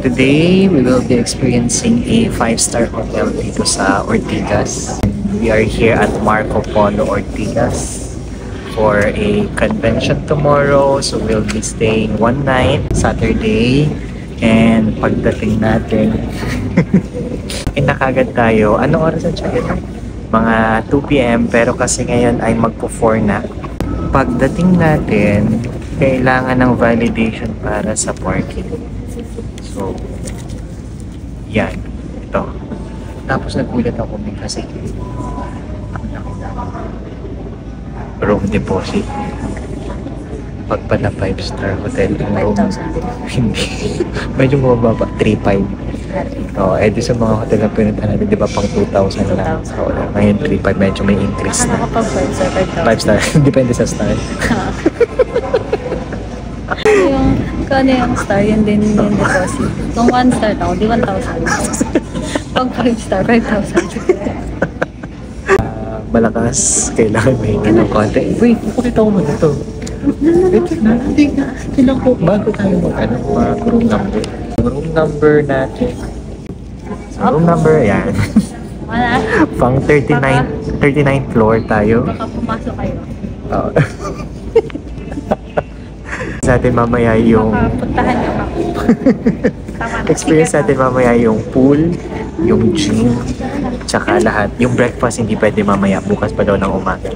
today we will be experiencing a 5-star hotel dito sa Ortigas. We are here at Marco Polo Ortigas for a convention tomorrow. So we'll be staying one night, Saturday. And pagdating natin, nakagad tayo. Anong oras na siya ito? Mga 2 p.m. Pero kasi ngayon ay magpo-4 na. Pagdating natin, kailangan ng validation para sa parking. So, yan. Ito. Tapos nagulat ako kasi room deposit. Pag pala 5-star hotel yung room. 5,000. Hindi. Medyo mababa. 3,500. Oh, eh di sa mga hotel na pinunta natin, di ba pang 2,000 lang. So, ngayon 3,500. Medyo may increase na. Kapag 5-star, 5-star. Depende sa star. Kung ano yung star, yun din yung deposit. Kung 1 star ako, di 1,000. Pag 5 star, 5,000. Malakas. Kailangan may ganang konti. Wait, pakita ko muna ito. Ito na, hindi na. Kailangan ko, bago tayo mag-room number. Room number natin. Room number, yan. Wala. Pang 39th floor tayo. Baka pumasok kayo. Oo. Sa atin mamaya yung Baka puntahan niyo ako. experience natin mamaya yung pool, yung gym, tsaka lahat. Yung breakfast hindi pwede mamaya, bukas pa daw ng umaga.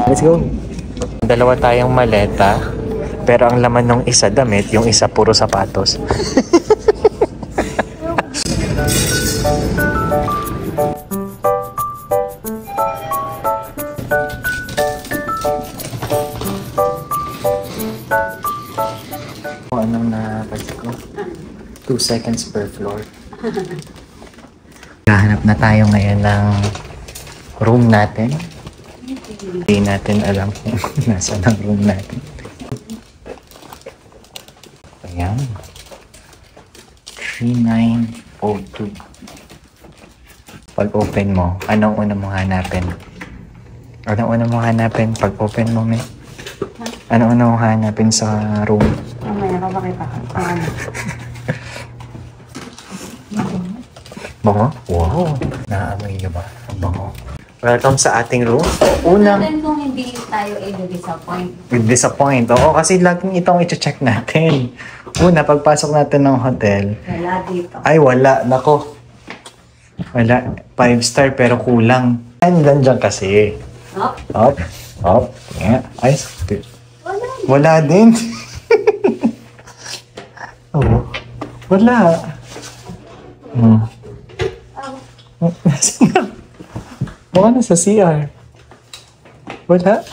Let's go! Dalawa tayong maleta, pero ang laman ng isa damit, yung isa puro sapatos. Anong napansin ko? 2 seconds per floor. Hahanap na tayo ngayon ng room natin. Hindi natin alam kung nasa ng room natin. Ayan. 3902. Pag open mo, anong una mong hanapin? Anong una mong hanapin pag open mo, may? Anong una mong hanapin sa room? Mamaya ka makita ka. Bango? Wow! Naamoy niyo ba? Bango. Welcome sa ating room. Unang... Natin kung hindi tayo i-disappoint. Disappoint. Oo, kasi laging itong i-check natin. Una, pagpasok natin ng hotel. Wala dito. Ay, wala. Nako. Wala. 5-star pero kulang. Andan dyan kasi. Up. Up. Up. Yeah. Ay, Wala. wala din. Oo. Wala. Hmm. Mukha na sa CR. Wala?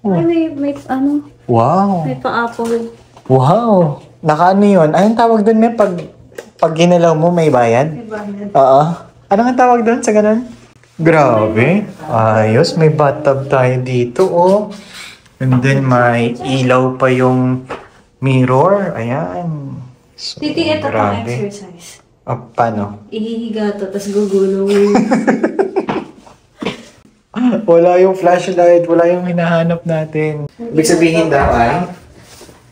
May ano? Wow. May pa-apple. Wow. Naka-ano yun? Anong tawag doon may pag ginalaw mo may bayad? May banner. Oo. Ano nga tawag doon sa ganun? Grabe. Ayos. May bathtub tayo dito, oh. And then may ilaw pa yung mirror. Ayan. So, Titi, ito pang grabe. exercise. Paano? Ihihiga to, tapos gugulong. Wala yung flashlight. Wala yung hinahanap natin. Ibig sabihin daw ay...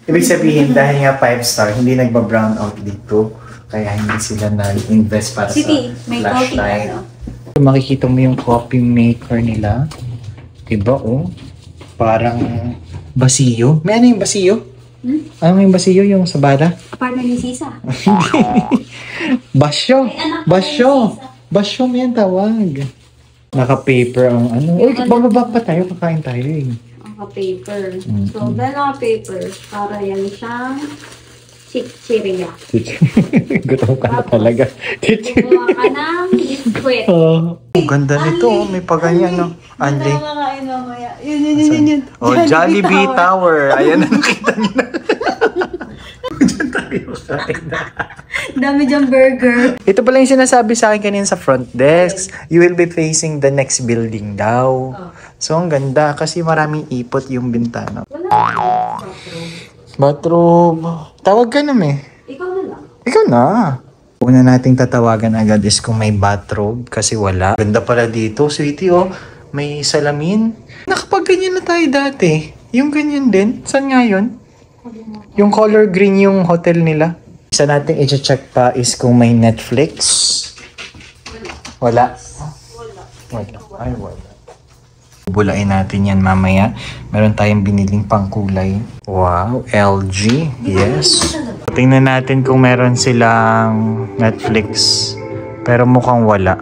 Ibig sabihin dahil nga 5-star, hindi nagba-brown out dito. Kaya hindi sila nag-invest para Titi, sa may flashlight. coffee ano? Makikita mo yung coffee maker nila. Diba, oh? Parang basiyo. May ano yung basiyo? Ano yung basiyo? Yung sa bala? Partner ni Sisa. Basyo! Ay, anak ko Basyo! ni Sisa. Basyo may ang tawag. Naka-paper ang ano. Uy, bababa pa tayo. Kakain tayo eh. Naka-paper. So, dahil naka-paper, para yan siyang chichirya. Gutom ka na talaga. Gumawa ka ng biskwit. Oh, ganda nito. Oh. May paganyan, no? Anli. Makakain mamaya. Yun. Oh, Jollibee Tower. Ayan na nakita niyo na. Diyan tayo kain na. Dami dyan burger. Ito pala yung sinasabi sa akin kanina sa front desk. You will be facing the next building daw. So, ang ganda kasi maraming ipot yung bintana. Wala. Bathroom. Tawag ka naman eh. Ikaw na lang. Ikaw na. Una nating tatawagan agad is kung may bathrobe kasi wala. Ganda pala dito, sweetie, oh. May salamin. Nakapag-ganyan na tayo dati. Yung ganyan din. Saan nga yun? Yung color green yung hotel nila. Isa natin i-check pa is kung may Netflix. Wala. Wala. Ay, wala. Bulain natin yan mamaya. Meron tayong biniling pangkulay. Wow, LG. Yes. Tingnan natin kung meron silang Netflix. Pero mukhang wala.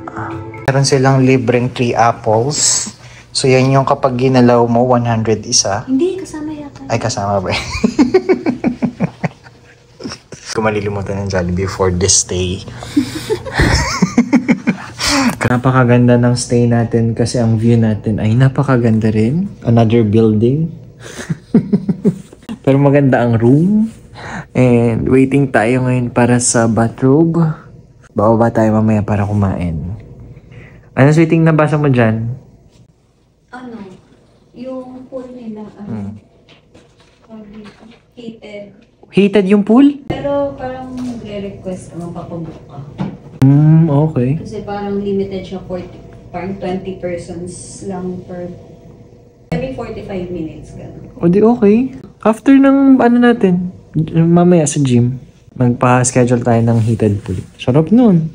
Meron silang libreng 3 apples. So yan yung kapag ginalaw mo, 100 isa. Hindi, kasama yata. Ay, kasama ba? Kung malilimutan ng Jollibee for this stay. Napakaganda ng stay natin kasi ang view natin ay napakaganda rin. Another building. Pero maganda ang room. And waiting tayo ngayon para sa bathrobe. Bababa tayo mamaya para kumain. Ano sweeting nabasa mo dyan? Ano? Yung pool nila, heated. Heated yung pool? Pero parang re-request ka mapapabook ka. Okay. Kasi parang limited siya, parang 20 persons lang per every 45 minutes. Ganun. O di okay. After ng ano natin, mamaya sa gym, magpa-schedule tayo ng heated pool. Sarap nun.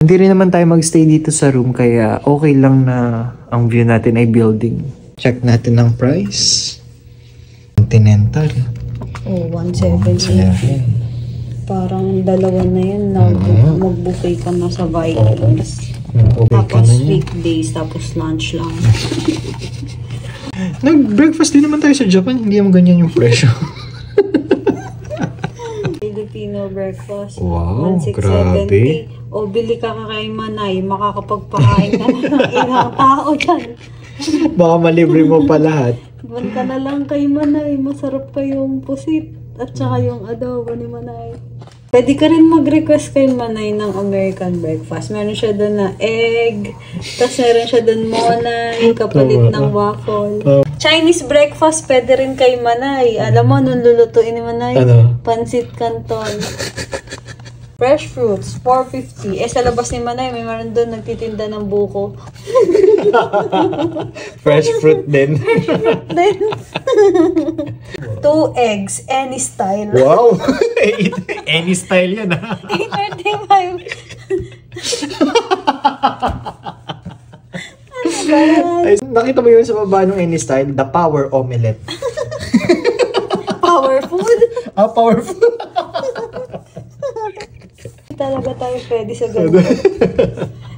Hindi rin naman tayo magstay dito sa room kaya okay lang na ang view natin ay building. Check natin ang price. Continental. Oh, 170. Parang dalawa na yan. Mag-buffet ka na sa Vikings. Tapos weekdays, tapos lunch lang. Nag-breakfast din naman tayo sa Japan. Hindi naman ganyan yung presyo. Filipino breakfast. Wow, 1670. grabe. O bili ka kay Manay, makakapagpakain ka na ng ilang tao dyan. Baka malibre mo pa lahat. Buwan ka na lang kay Manay, masarap pa yung pusit at saka yung adobo ni Manay. Pwede ka rin mag-request kay Manay ng American breakfast. Meron siya doon na egg, tapos meron siya doon monay, kapalit ng waffle. Chinese breakfast, pwede rin kay Manay. Alam mo, nung lulutuin ni Manay, Ano? Pansit Canton. Fresh fruits, 450. Sa labas ni Manay, may meron doon nagtitinda ng buko. Fresh fruit din. Then, 2 eggs, any style. Wow! Any style yan ha. 835. Ano ba yan? Ay, nakita mo yun sa baba ng any style? The Power Omelette. Power food? Power food. Talaga tayo pwede sa ganun.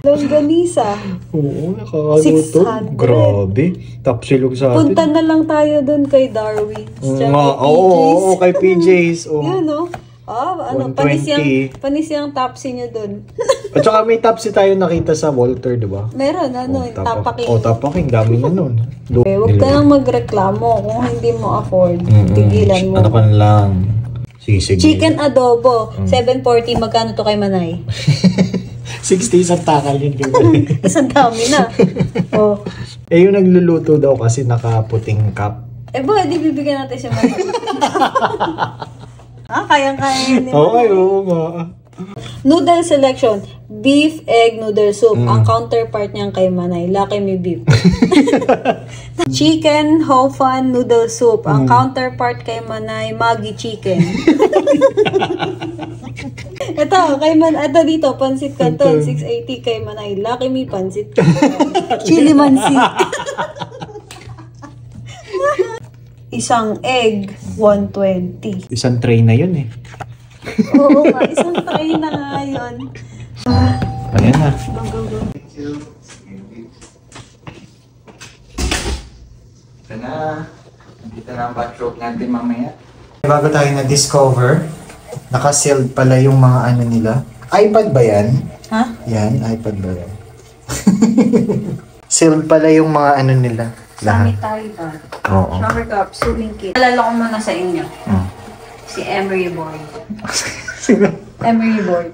Longganisa. Oo, nakakagutom. 600. Grabe. Top silog sa atin. Punta na lang tayo dun kay Darwin. Oo, kay PJ's. Oh. Yun, no? Ano, 120. panis yung tapsi niya dun. At saka may tapsi tayo nakita sa Walter, di ba? Meron, ano, tapaking. Tapaking. Dami na nun. Huwag ka nang magreklamo kung hindi mo afford. Tigilan mo. Ano ka lang. Sige. Chicken adobo, 740. Magkano to kay Manay? 60 isang takal yun. Isang dami na. Oh. Yung nagluluto daw kasi nakaputing cup. Ba, di bibigyan natin siya Manay. Kayang-kaya yun. Oo nga. Noodle selection. Beef, egg, noodle soup. Ang counterpart niyang kay Manay. Lucky Me Beef. Chicken, Ho Fun, noodle soup. Ang counterpart kay Manay, Maggi Chicken. Ito dito, Pansit Canton, 680 kay Manay. Lucky Me Pansit Canton. Chili Mansi. Isang egg, 120. Isang tray na yun eh. Oo nga, isang tray na nga yun. Ayan na. Go. Ito na. Dito na ang bathrobe natin mamaya. Bago tayo na-discover, naka-sealed pala yung mga ano nila. iPad ba yan? Ha? Yan, iPad ba yan? Sealed pala yung mga ano nila. Lahat. Sanitary bag. Oo. Shower cup, sewing kit. Alala ko muna sa inyo. Si Emery Boy. Emery Boy.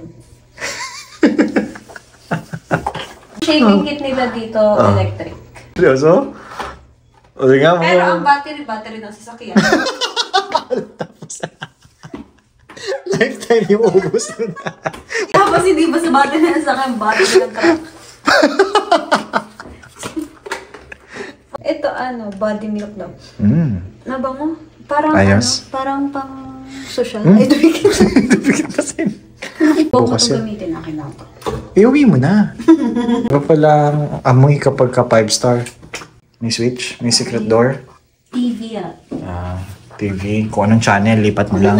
Shaving kit nila dito, electric. Seryoso? O, nga mo. Pero ang battery ng sasakyan. Lifetime yung ubos nun. Tapos hindi ba sa battery ng sasakyan, battery ng truck? Ito body milk daw. Nabango? Parang Ayos. parang pang social. Ay, dupikit. Dupikit kasi. Huwag mo ito gamitin akin na ito. Iuwi mo na. Ano palang amoy kapag ka 5-star? May switch? May secret door? TV yan. TV. Kung anong channel, lipat mo lang.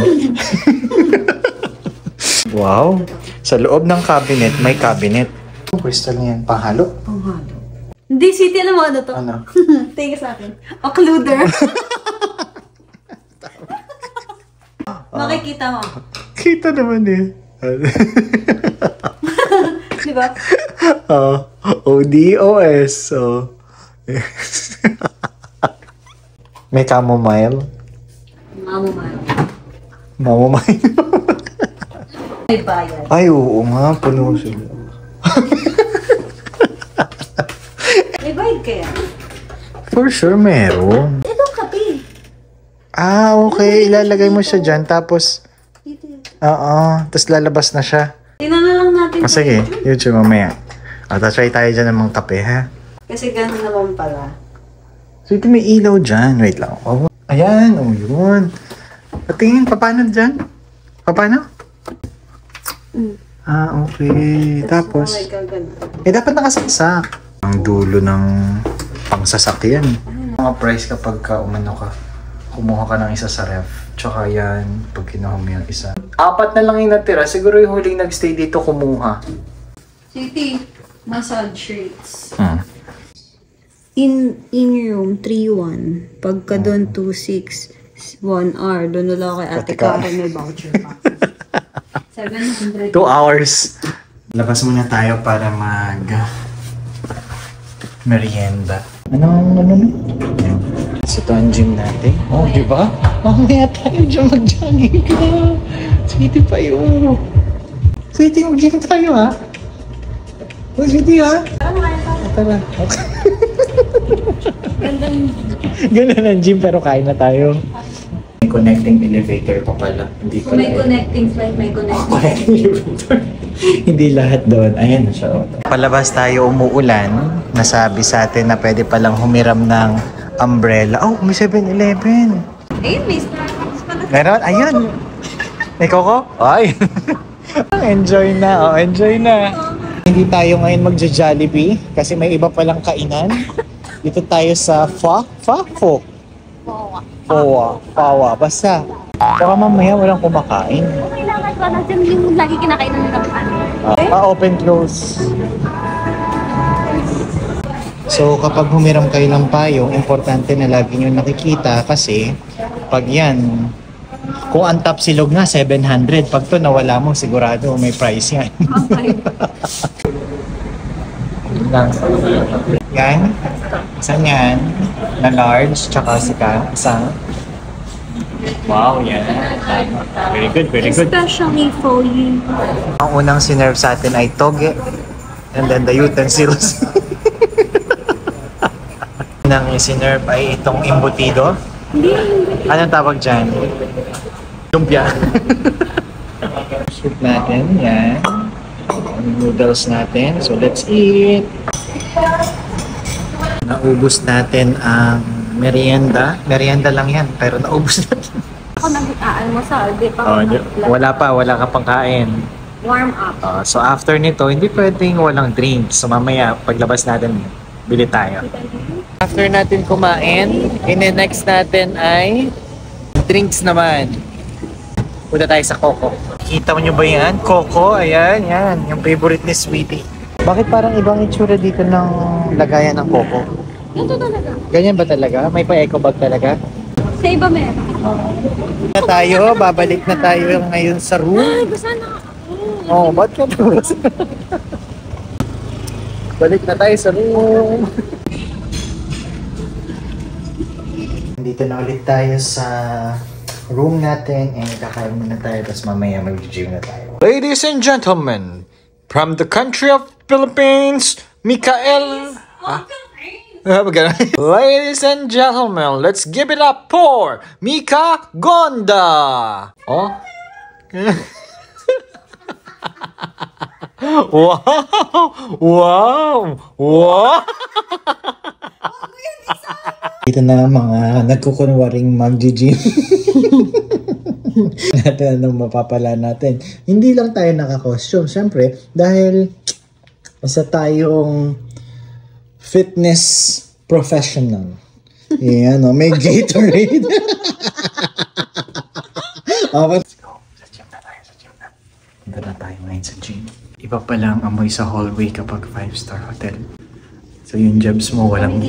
Wow. Sa loob ng cabinet, may cabinet. Crystal niyan. Panghalo? Panghalo. Hindi, Sweetie, alam mo ano to? Ano? Tingin sa akin. Occluder. Makikita mo. Kita naman eh. Diba? ODOS. So. May chamomile. Chamomile. May bayad. Ay, oo nga. Puno sila. May bayad kaya? For sure, meron. Ito kape. Okay. Ilalagay mo siya dyan. Tapos, Dito. tapos lalabas na siya. Tingnan na lang natin. Sige, YouTube mamaya. Try tayo dyan ng mga kape, ha? Kasi gano'n naman pala. So, ito may ilaw dyan. Wait lang. Ayan, yun. Patingin, paano dyan? Paano? Okay. Tapos, dapat nakasaksak. Ang dulo ng pangsasakyan. Mga price kapag umano ka, kumuha ka ng isa sa ref. Tsaka yan, pag kinuha mo yung isa. 4 na lang yung natira. Siguro yung huling nagstay dito kumuha. Sweetie, massage sheets. Hmm. In room, 3-1. Pagka doon, 2-6. 1 hour. Doon na lang kay Ate Karen may voucher pa. 700. 2 hours. Labas muna tayo para merienda. Ano? So, ito ang gym natin. Di ba? Mamaya tayo dyan mag-jogging ka. Sweetie pa yun. Sweetie, mag-gym tayo, ha? Sweetie, ha? Tara. Ganda ng gym, pero kain na tayo. May connecting elevator pa pala. Hindi pala. May connecting flight, may connecting elevator. Hindi lahat doon. Ayan na siya. Palabas tayo, umuulan. Nasabi sa atin na pwede palang humiram ng umbrella. May 7-Eleven. Ayun, may Starbucks pala. Meron? Ayun. May Coco? Ay. Enjoy na. Enjoy na. Hindi tayo ngayon magja-Jollibee kasi may iba palang kainan. Dito tayo sa Fawa. Basta. Saka mamaya walang kumakain. Kailangan ko na dyan yung lagi kinakainan ng Open close. So kapag humiram kayo ng payong, importante na lagi nyo nakikita kasi pag yan, kung ang top silog nga 700, pag to nawala mo sigurado may price yan. Yan. Isang yan. Na large, tsaka isang. Wow, yan. Very good, very good. Especially for you. Ang unang sinerve sa atin ay toge. And then the utensils. Unang sinerve ay itong imbutido. Anong tawag dyan? Lumpia. Soup natin, yan. Noodles natin. So let's eat. Naubos natin ang merienda. Merienda lang yan, pero naubos natin. Ako nag-aalmusal, di pa. Wala ka pang kain. Warm up. So after nito, hindi pwedeng walang drinks. So mamaya, paglabas natin, bili tayo. After natin kumain, next natin ay drinks naman. Punta tayo sa Coco. Kita mo nyo ba yan? Coco, ayan, yan. Yung favorite ni Sweetie. Bakit parang ibang itsura dito ng lagayan ng Coco? Ganito talaga. Ganyan ba talaga? May pa-eco bag talaga? Sa iba meron. Babalik na tayo ngayon sa room. Ay, basta na. Ba't ka tapos? Balik na tayo sa room. Dito na ulit tayo sa room natin and kakain muna tayo tapos mamaya mag-gym na tayo. Ladies and gentlemen, from the country of Philippines, Mikael... Ladies and gentlemen, let's give it up for Mika Gonda! Wow! Dito na mga nagkukunwaring mag-gym. natin anong mapapala natin. Hindi lang tayo naka-costume, syempre, dahil isa tayong fitness professional. Yan, may Gatorade. Let's go. Sa gym na tayo, sa gym na. Punta na tayo ngayon sa gym. Iba pa lang amoy sa hallway kapag 5-star hotel. So yung jobs mo walang...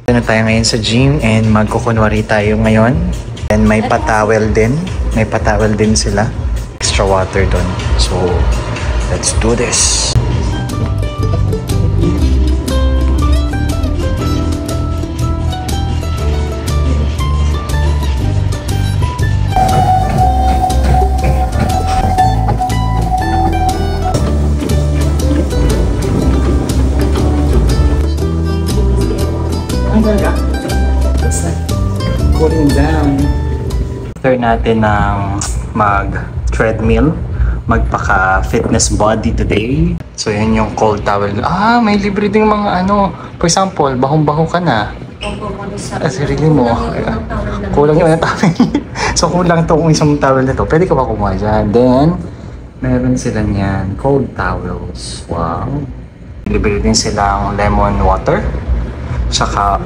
na tayo ngayon sa gym and magkukunwari tayo ngayon. And may patawel din. May patawel din sila. Extra water doon. So, let's do this. Cooling down. After natin ng mag-treadmill, magpaka-fitness body today. So, yun yung cold towel. May libre ding mga ano. For example, bahong-baho ka na. Sarili mo. Kulang yung towel. So, kulang itong isang towel na to. Pwede ka ba kumuha dyan? Then, meron sila niyan. Cold towels. Wow. Libre din silang lemon water. Tsaka,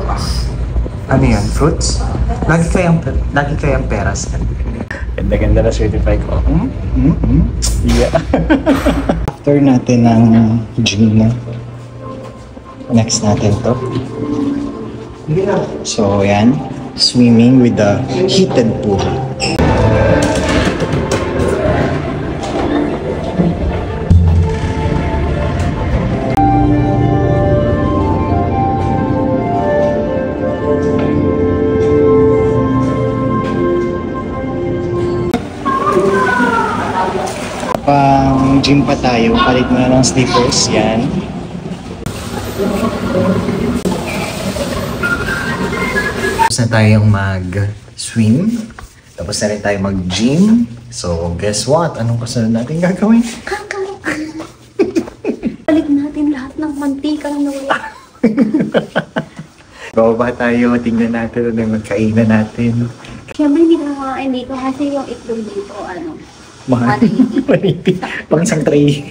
ano yun? Fruits? Lagi kayang peras. Ganda-ganda na certify ko. Yeah. After natin ng gym na, next natin to. So, yan. Swimming with the heated pool. Pang gym pa tayo, palit mo na ng slippers, yan. Tapos na tayong mag-swim. Tapos na rin tayo mag-gym. So, guess what? Anong kasunod natin gagawin? Balik natin lahat ng mantikang nawala. Bababa tayo, tingnan natin ano magkainan natin. Siyempre hindi ko kumakain dito kasi yung itlog dito, Mahal. 180. Pang isang tray.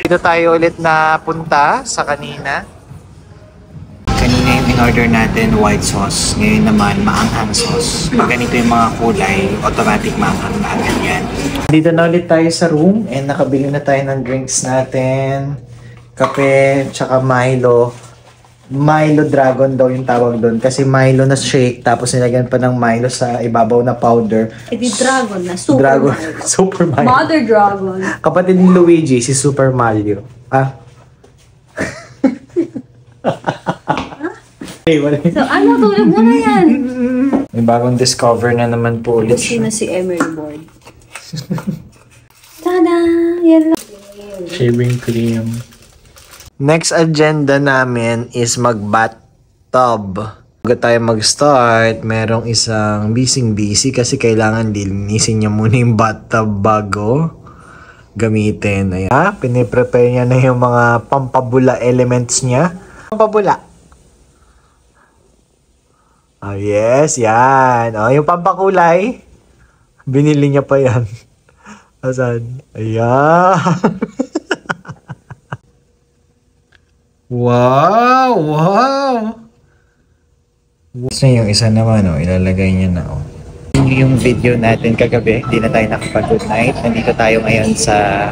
Dito tayo ulit na punta sa kanina. Kanina yung in-order natin white sauce. Ngayon naman maanghang sauce. Pag ganito yung mga kulay, automatic maanghang na agad yan. Dito na ulit tayo sa room and nakabili na tayo ng drinks natin. Kape, tsaka Milo. Milo Dragon daw yung tawag doon. Kasi Milo na shake, tapos nilagyan pa ng Milo sa ibabaw na powder. Di Dragon na, Super Dragon. Mario. Super Mario. Mother Dragon. Kapatid ni Luigi, si Super Mario. Hey, wala. So tulog mo na yan. May bagong discover na naman po ulit. Gusto na si Emery Board. Tada! Yan lang. Shaving cream. Next agenda namin is mag-bathtub. Bago tayo mag-start, merong isang busy kasi kailangan linisin niya muna yung bathtub bago gamitin. Ayan, piniprepare niya na yung mga pampabula elements niya. Pampabula. Yes, yan. Yung pampakulay, binili niya pa yan. Asan? Ayan. Wow! So yung isa naman, ilalagay niya na. Yung video natin kagabi, di na tayo nakapag-good night. Nandito tayo ngayon sa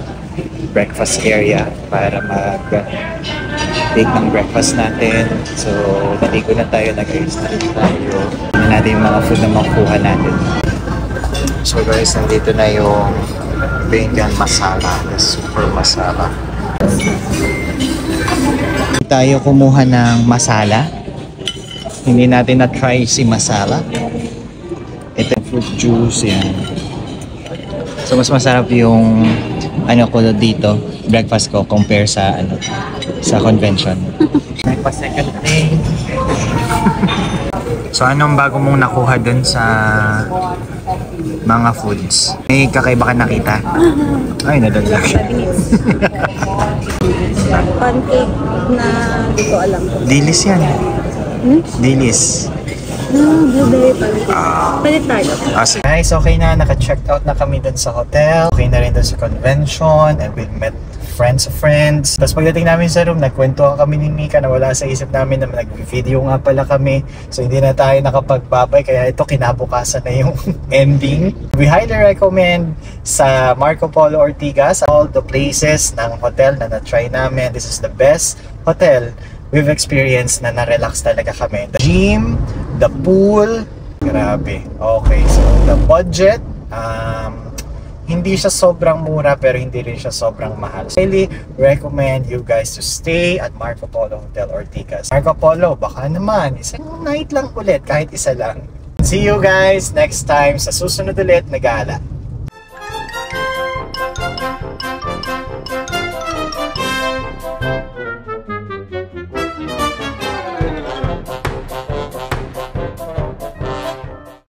breakfast area para mag-take ng breakfast natin. So, naligo na tayo, nag-restart tayo. Tignan natin yung mga food na makuha natin. So guys, nandito na yung Bengal masala, the super masala. Tayo kumuha ng masala. Hindi natin na-try si masala. Ito yung fruit juice, yan. So mas masarap yung ko dito, breakfast ko compare sa sa convention. May pa second day. So anong bago mong nakuha dun sa mga foods? May kakaiba ka nakita? Ay, nadalag. Pancake na di ko alam. Dilis yan. Dilis. Blue Berry palit. Palit tayo. Sige. Guys, okay na. Naka-checked out na kami dun sa hotel. Okay na rin dun sa convention. And we met friends of friends. Tapos pagdating namin sa room, nagkwentuhan kami ni Mika na wala sa isip namin na nag-video nga pala kami. So hindi na tayo nakapagbabay. Kaya ito kinabukasan na yung ending. We highly recommend sa Marco Polo Ortigas all the places ng hotel na na-try namin. This is the best hotel we've experienced na na-relax talaga kami. The gym, the pool, grabe. Okay, so the budget, hindi siya sobrang mura pero hindi rin siya sobrang mahal. So, really recommend you guys to stay at Marco Polo Hotel Ortigas. Marco Polo, baka naman, isang night lang ulit, kahit isa lang. See you guys next time sa susunod ulit na gala.